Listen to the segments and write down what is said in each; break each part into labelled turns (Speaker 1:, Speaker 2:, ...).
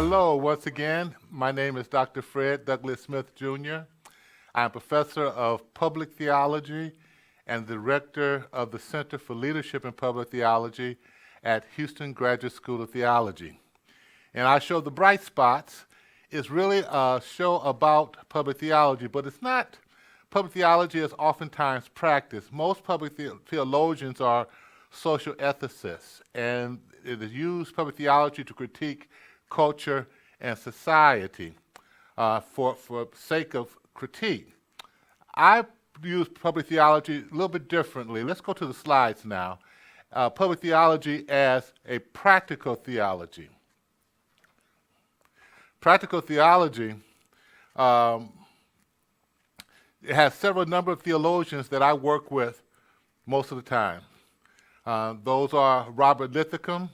Speaker 1: Hello, once again. My name is Dr. Fred Douglas Smith, Jr. I am professor of public theology and director of the Center for Leadership in Public Theology at Houston Graduate School of Theology. And our show, The Bright Spots, is really a show about public theology, but it's not public theology as oftentimes practiced. Most public theologians are social ethicists, and it is used public theology to critique culture and society for sake of critique. I use public theology a little bit differently. Let's go to the slides now. Public theology as a practical theology. Practical theology it has several number of theologians that I work with most of the time. Those are Robert Lithicum,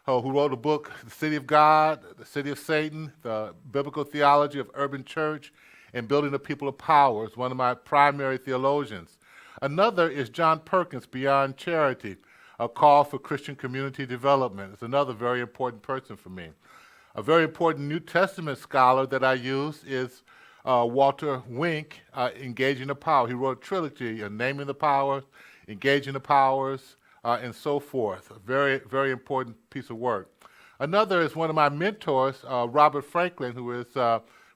Speaker 1: who wrote a book, The City of God, The City of Satan, The Biblical Theology of Urban Church, and Building the People of Power, is one of my primary theologians. Another is John Perkins, Beyond Charity, A Call for Christian Community Development. It's another very important person for me. A very important New Testament scholar that I use is Walter Wink, Engaging the Power. He wrote a trilogy, Naming the Powers, Engaging the Powers, and so forth. A very, very important piece of work. Another is one of my mentors, Robert Franklin, who is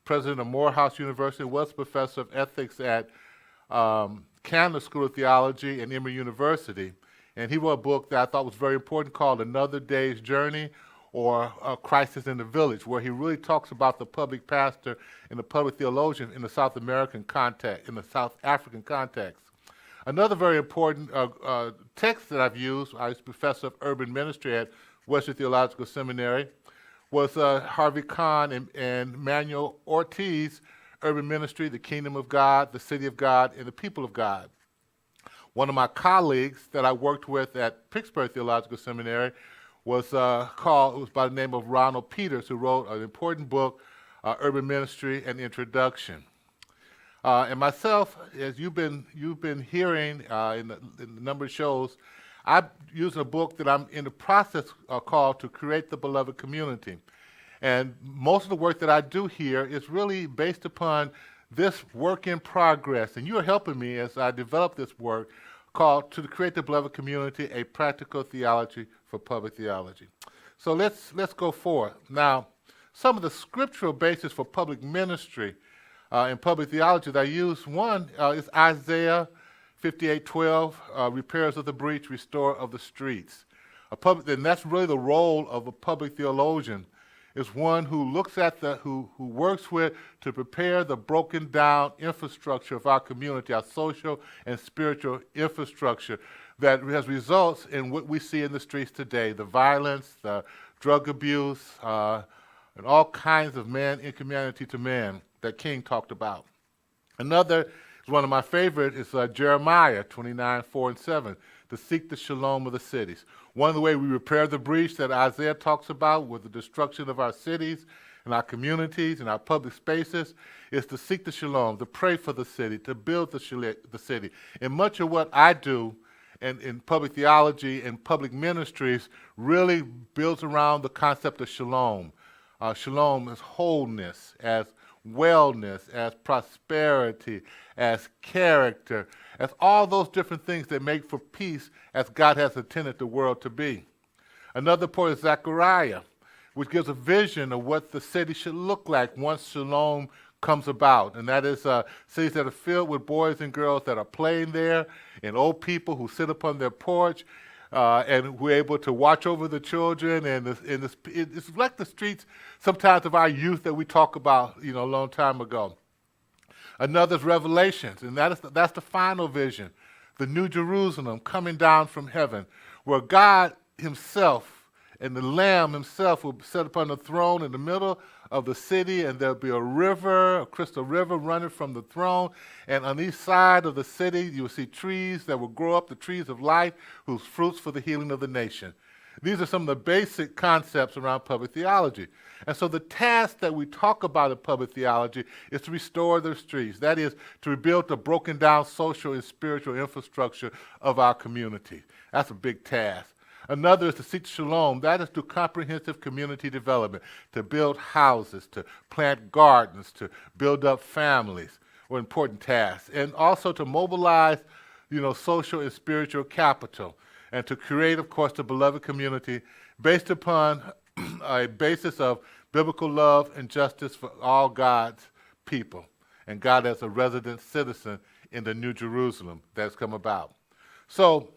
Speaker 1: president of Morehouse University, was professor of ethics at Candler School of Theology and Emory University. And he wrote a book that I thought was very important called Another Day's Journey, or Crisis in the Village, where he really talks about the public pastor and the public theologian in the South American context, in the South African context. Another very important text that I've used, I was professor of urban ministry at Western Theological Seminary, was Harvey Kahn and Manuel Ortiz, Urban Ministry, the Kingdom of God, the City of God, and the People of God. One of my colleagues that I worked with at Pittsburgh Theological Seminary was by the name of Ronald Peters, who wrote an important book, Urban Ministry and Introduction. And myself, as you've been hearing in the number of shows, I'm using a book that I'm in the process called To Create the Beloved Community. And most of the work that I do here is really based upon this work in progress. And you are helping me as I develop this work called To Create the Beloved Community, a Practical Theology for Public Theology. So let's go forward. Now, some of the scriptural basis for public ministry in public theology that I use, one is Isaiah 58:12, repairs of the breach, restore of the streets. And that's really the role of a public theologian, is one who looks at who works with to prepare the broken down infrastructure of our community, our social and spiritual infrastructure that has results in what we see in the streets today, the violence, the drug abuse, and all kinds of inhumanity to man that King talked about. Another is one of my favorite is Jeremiah 29:4-7, to seek the shalom of the cities. One of the ways we repair the breach that Isaiah talks about with the destruction of our cities and our communities and our public spaces is to seek the shalom, to pray for the city, to build the city. And much of what I do in public theology and public ministries really builds around the concept of shalom. Shalom as wholeness, as wellness, as prosperity, as character, as all those different things that make for peace as God has intended the world to be. Another point is Zechariah, which gives a vision of what the city should look like once shalom comes about. And that is cities that are filled with boys and girls that are playing there, and old people who sit upon their porch, and we're able to watch over the children, and it's like the streets sometimes of our youth that we talk about, a long time ago. Another is Revelations, and that's the final vision, the New Jerusalem coming down from heaven, where God himself and the Lamb himself will sit upon the throne in the middle of the city, and there'll be a river, a crystal river running from the throne, and on each side of the city you will see trees that will grow up, the trees of life, whose fruits for the healing of the nation. These are some of the basic concepts around public theology. And so the task that we talk about in public theology is to restore the streets. That is, to rebuild the broken down social and spiritual infrastructure of our community. That's a big task. Another is to seek shalom. That is through comprehensive community development, to build houses, to plant gardens, to build up families, or important tasks, and also to mobilize, social and spiritual capital, and to create, of course, the beloved community based upon a basis of biblical love and justice for all God's people, and God as a resident citizen in the New Jerusalem that's come about. So,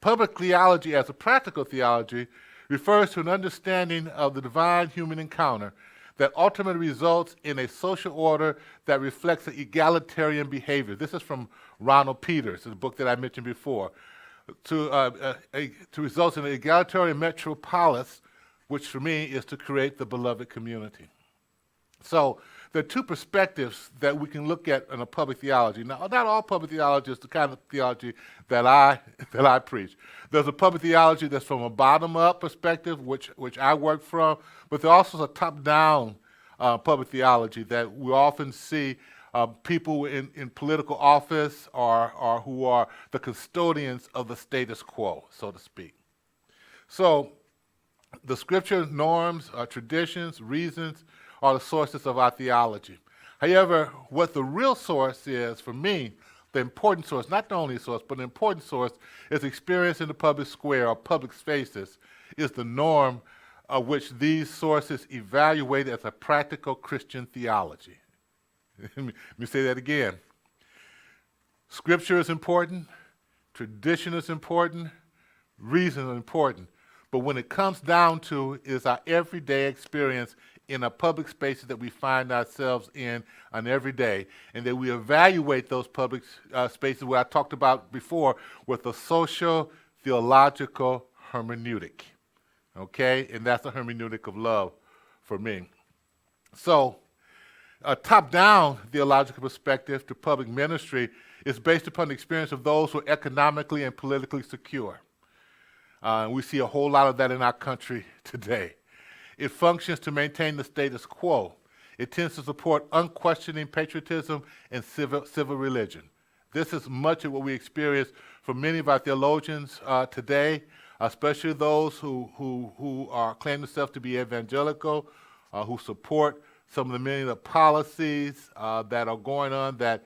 Speaker 1: public theology as a practical theology refers to an understanding of the divine-human encounter that ultimately results in a social order that reflects an egalitarian behavior. This is from Ronald Peters, a book that I mentioned before. To result in an egalitarian metropolis, which for me is to create the beloved community. So there are two perspectives that we can look at in a public theology. Now, not all public theology is the kind of theology that I preach. There's a public theology that's from a bottom-up perspective, which I work from, but there's also a top-down public theology that we often see people in political office or who are the custodians of the status quo, so to speak. So the scripture norms, traditions, reasons are the sources of our theology. However, what the real source is, for me, the important source, not the only source, but the important source is experience in the public square or public spaces, is the norm of which these sources evaluate as a practical Christian theology. Let me say that again. Scripture is important, tradition is important, reason is important, but when it comes down to is our everyday experience in a public spaces that we find ourselves in on every day, and that we evaluate those public spaces, what I talked about before, with a social, theological hermeneutic, okay? And that's the hermeneutic of love for me. So, a top-down theological perspective to public ministry is based upon the experience of those who are economically and politically secure. We see a whole lot of that in our country today. It functions to maintain the status quo. It tends to support unquestioning patriotism and civil religion. This is much of what we experience from many of our theologians today, especially those who are claim themselves to be evangelical, who support some of the many of the policies that are going on that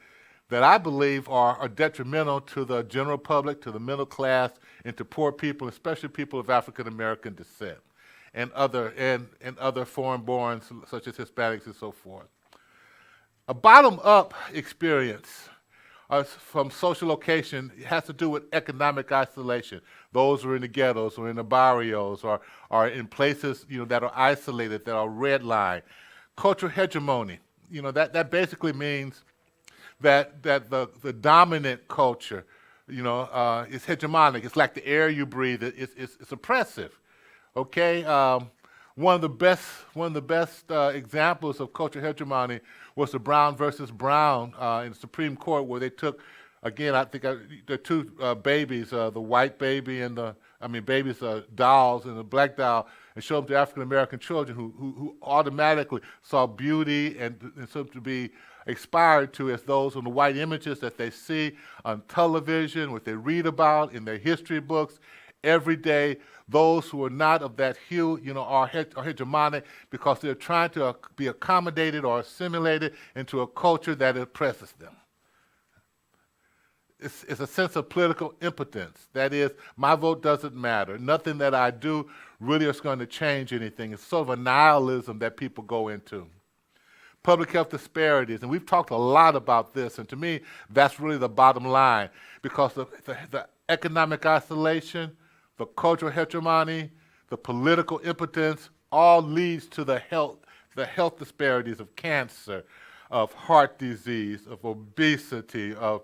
Speaker 1: I believe are detrimental to the general public, to the middle class, and to poor people, especially people of African American descent, and other foreign-born, such as Hispanics and so forth. A bottom-up experience from social location has to do with economic isolation. Those who are in the ghettos or in the barrios or are in places that are isolated, that are redlined. Cultural hegemony, that basically means that the dominant culture, is hegemonic. It's like the air you breathe. It's oppressive. Okay, one of the best examples of cultural hegemony was the Brown versus Brown in the Supreme Court, where they took, again, I think the two babies, the white baby and babies, dolls and the black doll, and showed them to African American children who automatically saw beauty and so to be aspired to as those on the white images that they see on television, what they read about in their history books. Every day, those who are not of that hue, are hegemonic because they're trying to be accommodated or assimilated into a culture that oppresses them. It's a sense of political impotence. That is, my vote doesn't matter. Nothing that I do really is going to change anything. It's sort of a nihilism that people go into. Public health disparities, and we've talked a lot about this, and to me, that's really the bottom line, because the economic isolation, the cultural hegemony, the political impotence, all leads to the health disparities of cancer, of heart disease, of obesity, of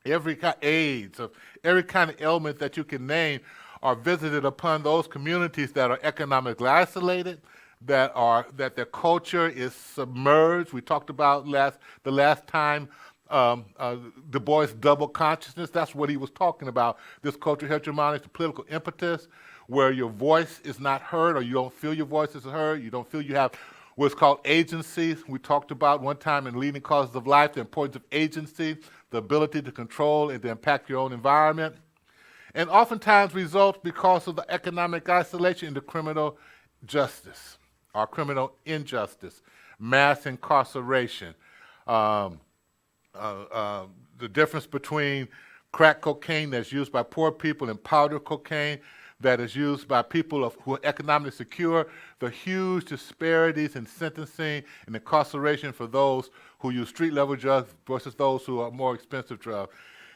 Speaker 1: every kind of AIDS, of every kind of ailment that you can name are visited upon those communities that are economically isolated, that their culture is submerged. We talked about the last time Du Bois' double consciousness. That's what he was talking about. This cultural hegemony, the political impetus, where your voice is not heard, or you don't feel your voice is heard. You don't feel you have what's called agency. We talked about one time in Leading Causes of Life the importance of agency, the ability to control and to impact your own environment. and oftentimes results because of the economic isolation into criminal justice or criminal injustice, mass incarceration, um, the difference between crack cocaine that's used by poor people and powder cocaine that is used by people who are economically secure, the huge disparities in sentencing and incarceration for those who use street-level drugs versus those who are more expensive drugs.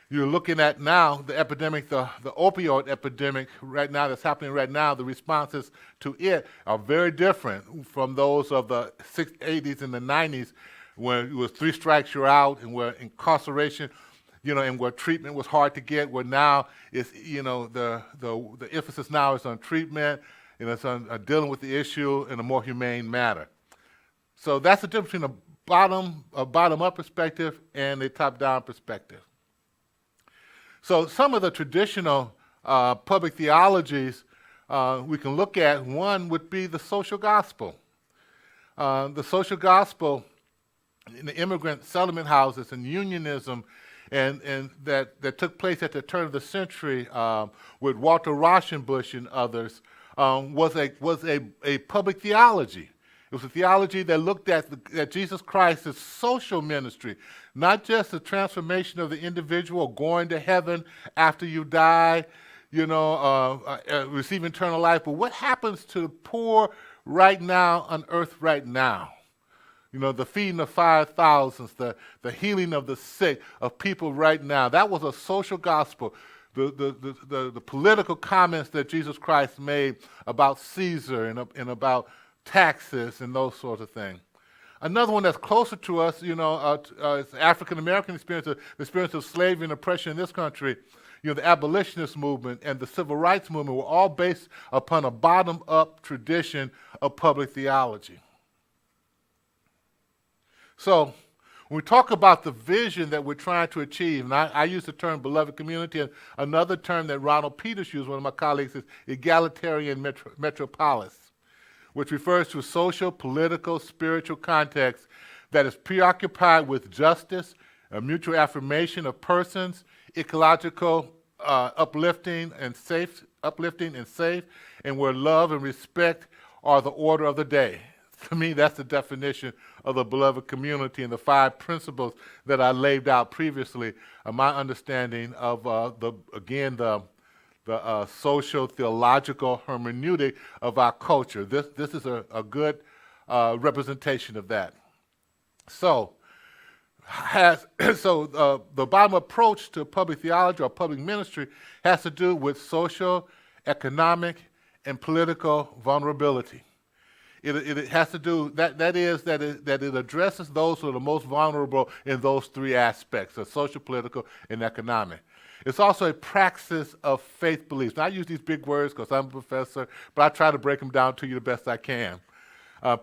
Speaker 1: You're looking at now the epidemic, the opioid epidemic right now that's happening right now, the responses to it are very different from those of the 80s and the 90s where it was 3 strikes you're out and where incarceration, and where treatment was hard to get, where now it's, the emphasis now is on treatment and it's on dealing with the issue in a more humane manner. So that's the difference between a bottom-up perspective and a top-down perspective. So some of the traditional public theologies we can look at, one would be the social gospel. The social gospel in the immigrant settlement houses and unionism and that took place at the turn of the century with Walter Rauschenbusch and others was a public theology. It was a theology that looked at Jesus Christ's social ministry, not just the transformation of the individual going to heaven after you die, receiving eternal life, but what happens to the poor right now on earth right now? The feeding of 5,000, the healing of the sick, of people right now. That was a social gospel. The political comments that Jesus Christ made about Caesar and about taxes and those sorts of things. Another one that's closer to us, is the African American experience, the experience of slavery and oppression in this country. The abolitionist movement and the civil rights movement were all based upon a bottom-up tradition of public theology. So when we talk about the vision that we're trying to achieve, and I use the term beloved community, and another term that Ronald Peters used, one of my colleagues, is egalitarian metropolis, which refers to a social, political, spiritual context that is preoccupied with justice, a mutual affirmation of persons, ecological uplifting and safe, and where love and respect are the order of the day. To me, that's the definition of the beloved community and the 5 principles that I laid out previously, my understanding of the social theological hermeneutic of our culture. This is a good representation of that. So, the bottom approach to public theology or public ministry has to do with social, economic, and political vulnerability. It has to do that it addresses those who are the most vulnerable in those 3 aspects of social, political, and economic. It's also a praxis of faith beliefs. Now, I use these big words because I'm a professor, but I try to break them down to you the best I can.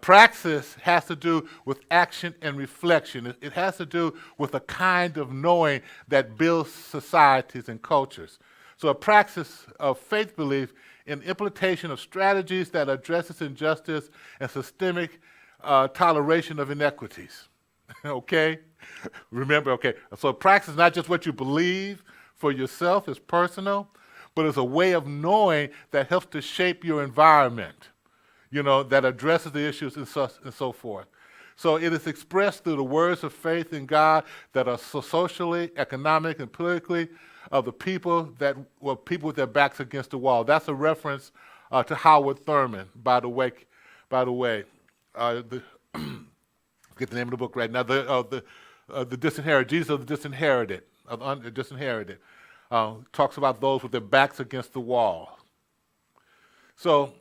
Speaker 1: Praxis has to do with action and reflection. It has to do with a kind of knowing that builds societies and cultures. So a praxis of faith belief in implementation of strategies that addresses injustice and systemic toleration of inequities. Okay? Remember, okay, so praxis is not just what you believe for yourself, it's personal, but it's a way of knowing that helps to shape your environment, that addresses the issues and so forth. So it is expressed through the words of faith in God that are socially, economic, and politically of the people that were people with their backs against the wall. That's a reference to Howard Thurman, by the way. Get the name of the book right now. The disinherited, Jesus of the disinherited, talks about those with their backs against the wall. So,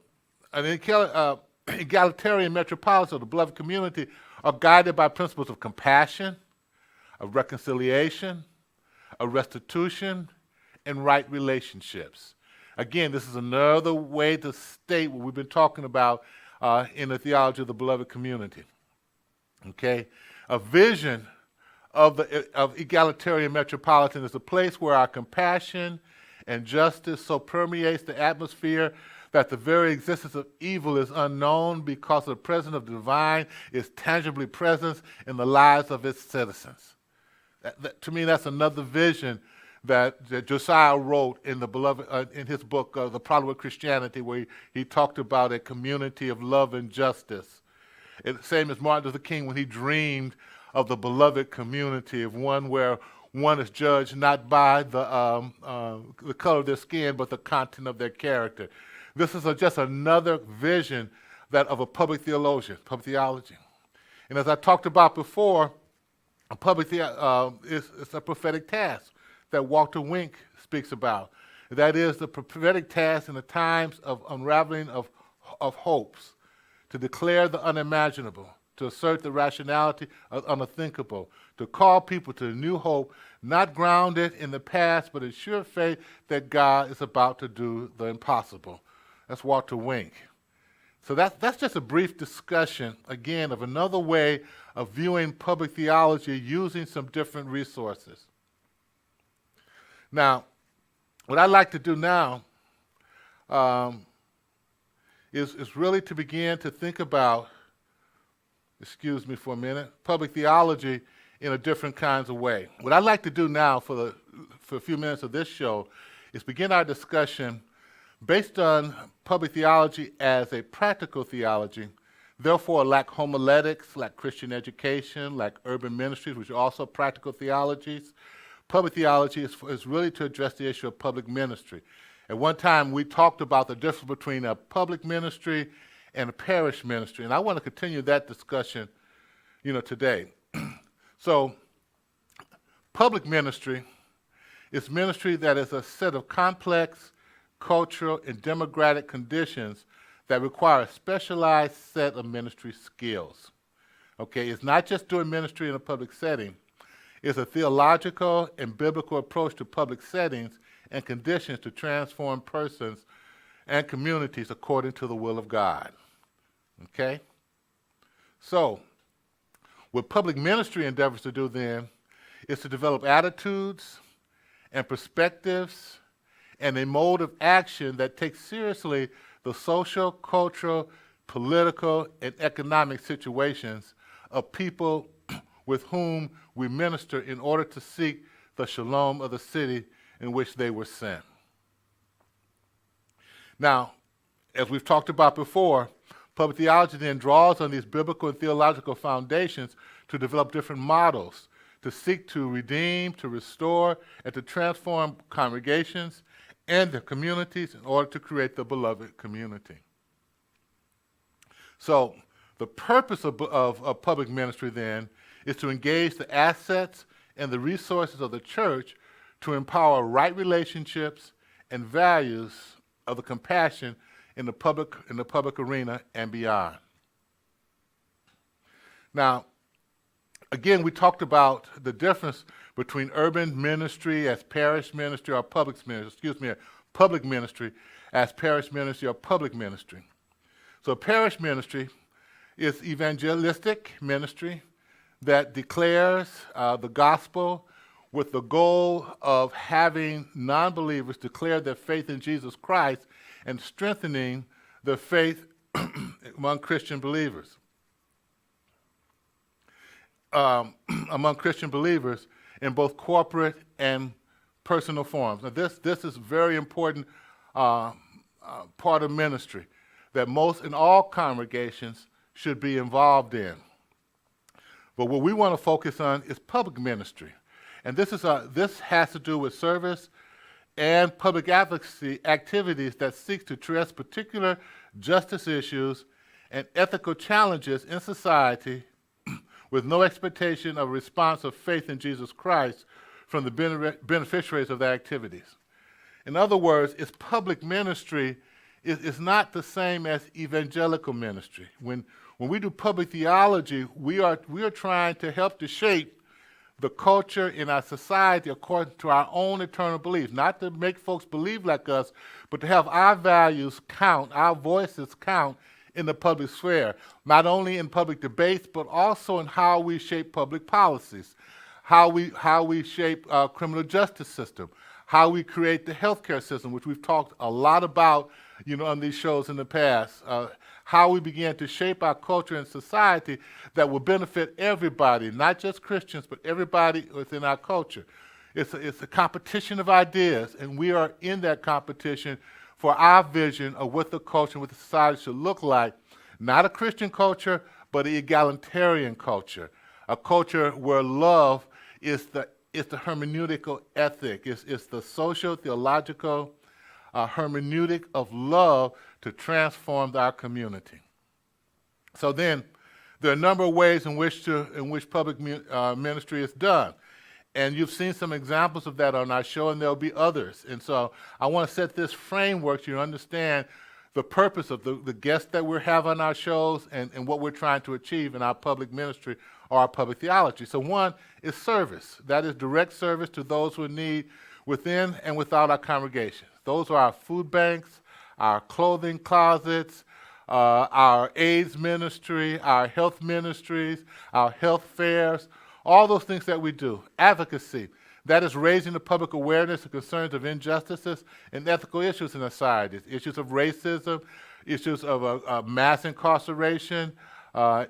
Speaker 1: an egalitarian metropolis of the beloved community are guided by principles of compassion, of reconciliation, of restitution, and right relationships. Again, this is another way to state what we've been talking about in the theology of the beloved community. Okay? A vision of egalitarian metropolitan is a place where our compassion and justice so permeates the atmosphere that the very existence of evil is unknown because the presence of the divine is tangibly present in the lives of its citizens. To me, that's another vision that Josiah wrote in the beloved in his book, The Problem of Christianity, where he talked about a community of love and justice. It's the same as Martin Luther King when he dreamed of the beloved community, of one where one is judged not by the color of their skin, but the content of their character. This is just another vision of a public theologian, public theology. And as I talked about before, it's a prophetic task that Walter Wink speaks about. That is the prophetic task in the times of unraveling of hopes, to declare the unimaginable, to assert the rationality of unthinkable, to call people to a new hope, not grounded in the past, but in sure faith that God is about to do the impossible. That's Walter Wink. So that's just a brief discussion, again, of another way of viewing public theology using some different resources. Now, what I'd like to do now is really to begin to think about, excuse me for a minute, public theology in a different kinds of way. What I'd like to do now for a few minutes of this show is begin our discussion based on public theology as a practical theology, therefore like homiletics, like Christian education, like urban ministries, which are also practical theologies. Public theology is really to address the issue of public ministry. At one time, we talked about the difference between a public ministry and a parish ministry, and I want to continue that discussion, today. So, public ministry is ministry that is a set of complex cultural and demographic conditions that require a specialized set of ministry skills. Okay, it's not just doing ministry in a public setting. It's a theological and biblical approach to public settings and conditions to transform persons and communities according to the will of God. Okay? So, what public ministry endeavors to do then is to develop attitudes and perspectives and a mode of action that takes seriously the social, cultural, political, and economic situations of people with whom we minister in order to seek the shalom of the city in which they were sent. Now, as we've talked about before, public theology then draws on these biblical and theological foundations to develop different models, to seek to redeem, to restore, and to transform congregations and their communities in order to create the beloved community. So, the purpose of public ministry then is to engage the assets and the resources of the church to empower right relationships and values of the compassion in the public arena and beyond. Now, again, we talked about the difference between urban ministry as parish ministry or public ministry as parish ministry or public ministry. So parish ministry is evangelistic ministry that declares the gospel with the goal of having non-believers declare their faith in Jesus Christ and strengthening their faith among Christian believers. Among Christian believers in both corporate and personal forms. Now this is very important part of ministry that most in all congregations should be involved in. But what we want to focus on is public ministry. And this has to do with service and public advocacy activities that seek to address particular justice issues and ethical challenges in society with no expectation of response of faith in Jesus Christ from the beneficiaries of their activities. In other words, it's public ministry is not the same as evangelical ministry. When we do public theology, we are trying to help to shape the culture in our society according to our own eternal beliefs, not to make folks believe like us, but to have our values count, our voices count in the public sphere, not only in public debates, but also in how we shape public policies, how we shape our criminal justice system, how we create the healthcare system, which we've talked a lot about, on these shows in the past, how we begin to shape our culture and society that will benefit everybody, not just Christians, but everybody within our culture. It's a competition of ideas, and we are in that competition for our vision of what the culture and what the society should look like. Not a Christian culture, but an egalitarian culture. A culture where love is the hermeneutical ethic. It's the social, theological hermeneutic of love to transform our community. So then, there are a number of ways in which public ministry is done. And you've seen some examples of that on our show, and there'll be others. And so I want to set this framework so you understand the purpose of the guests that we have on our shows and what we're trying to achieve in our public ministry or our public theology. So one is service. That is direct service to those who need within and without our congregation. Those are our food banks, our clothing closets, our AIDS ministry, our health ministries, our health fairs, all those things that we do. Advocacy, that is raising the public awareness of concerns of injustices and ethical issues in society, issues of racism, issues of mass incarceration,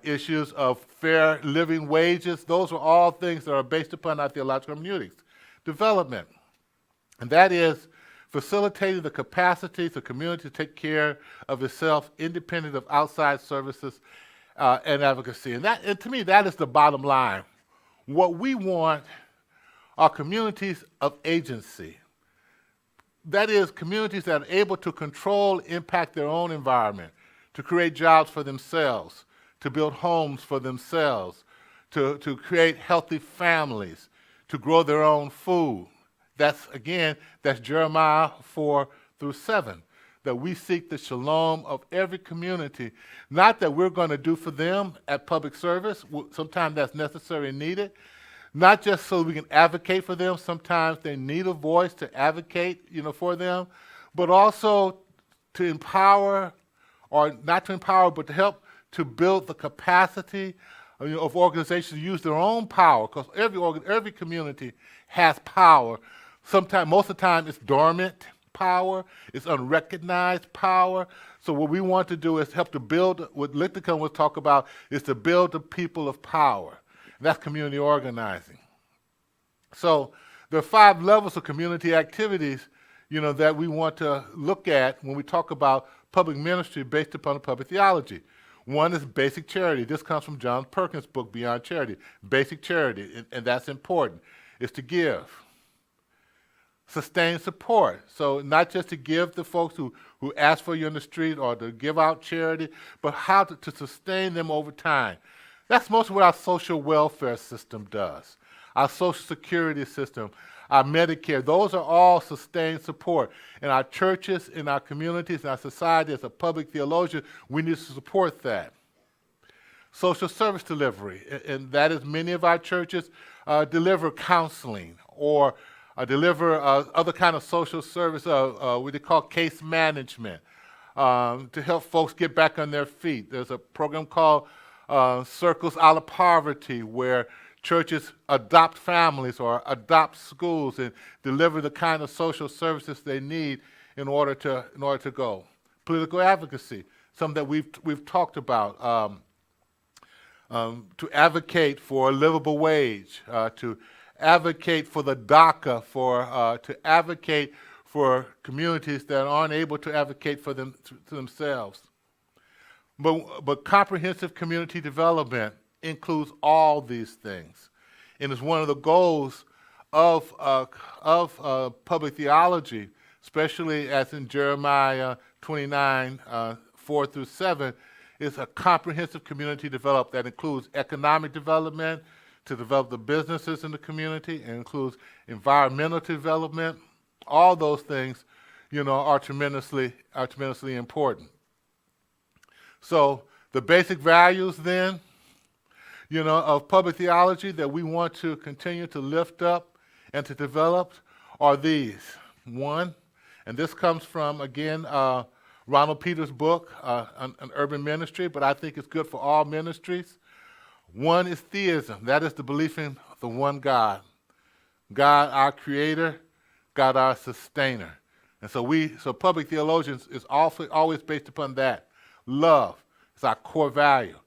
Speaker 1: issues of fair living wages. Those are all things that are based upon our theological hermeneutics. Development, and that is facilitating the capacity of the community to take care of itself independent of outside services and advocacy. And to me, that is the bottom line. What we want are communities of agency. That is, communities that are able to control, impact their own environment, to create jobs for themselves, to build homes for themselves, to create healthy families, to grow their own food. That's Jeremiah 4-7, that we seek the shalom of every community. Not that we're going to do for them at public service. Sometimes that's necessary and needed. Not just so we can advocate for them. Sometimes they need a voice to advocate, for them. But also to empower, or not to empower, but to help to build the capacity of organizations to use their own power. Because every community has power. Sometimes, most of the time, it's dormant power, it's unrecognized power. So what we want to do is help to build, what Lichticum will talk about, is to build the people of power. And that's community organizing. So there are 5 levels of community activities, that we want to look at when we talk about public ministry based upon public theology. One is basic charity. This comes from John Perkins' book, Beyond Charity. Basic charity, and that's important, is to give. Sustained support. So not just to give to folks who ask for you on the street or to give out charity, but how to sustain them over time. That's mostly what our social welfare system does. Our social security system, our Medicare, those are all sustained support. In our churches, in our communities, in our society, as a public theologian, we need to support that. Social service delivery, and that is many of our churches deliver counseling or deliver other kind of social service, what they call case management, to help folks get back on their feet. There's a program called Circles Out of Poverty, where churches adopt families or adopt schools and deliver the kind of social services they need in order to go. Political advocacy, something that we've talked about, to advocate for a livable wage, to advocate for the DACA, to advocate for communities that aren't able to advocate for themselves. But comprehensive community development includes all these things, and is one of the goals of public theology, especially as in Jeremiah 29, 4-7, is a comprehensive community development that includes economic development, to develop the businesses in the community, and includes environmental development. All those things, are tremendously important. So the basic values then, of public theology that we want to continue to lift up and to develop are these. One, and this comes from, again, Ronald Peters' book, on urban ministry, but I think it's good for all ministries. One is theism. That is the belief in the one God. God, our creator, God, our sustainer. And so public theologians is always based upon that. Love is our core value.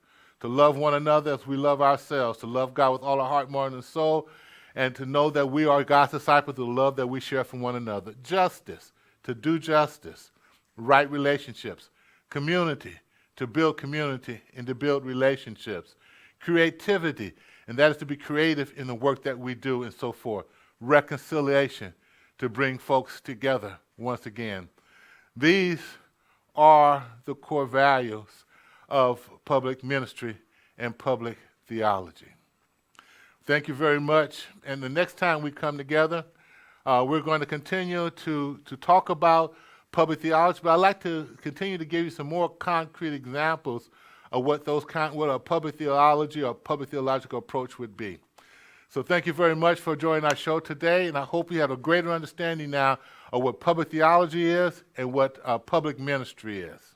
Speaker 1: To love one another as we love ourselves. To love God with all our heart, mind, and soul. and to know that we are God's disciples, the love that we share from one another. Justice, to do justice. Right relationships. Community, to build community and to build relationships. Creativity, and that is to be creative in the work that we do and so forth. Reconciliation, to bring folks together once again. These are the core values of public ministry and public theology. Thank you very much. And the next time we come together, we're going to continue to talk about public theology, but I'd like to continue to give you some more concrete examples of what a public theology or public theological approach would be. So thank you very much for joining our show today, and I hope you have a greater understanding now of what public theology is and what public ministry is.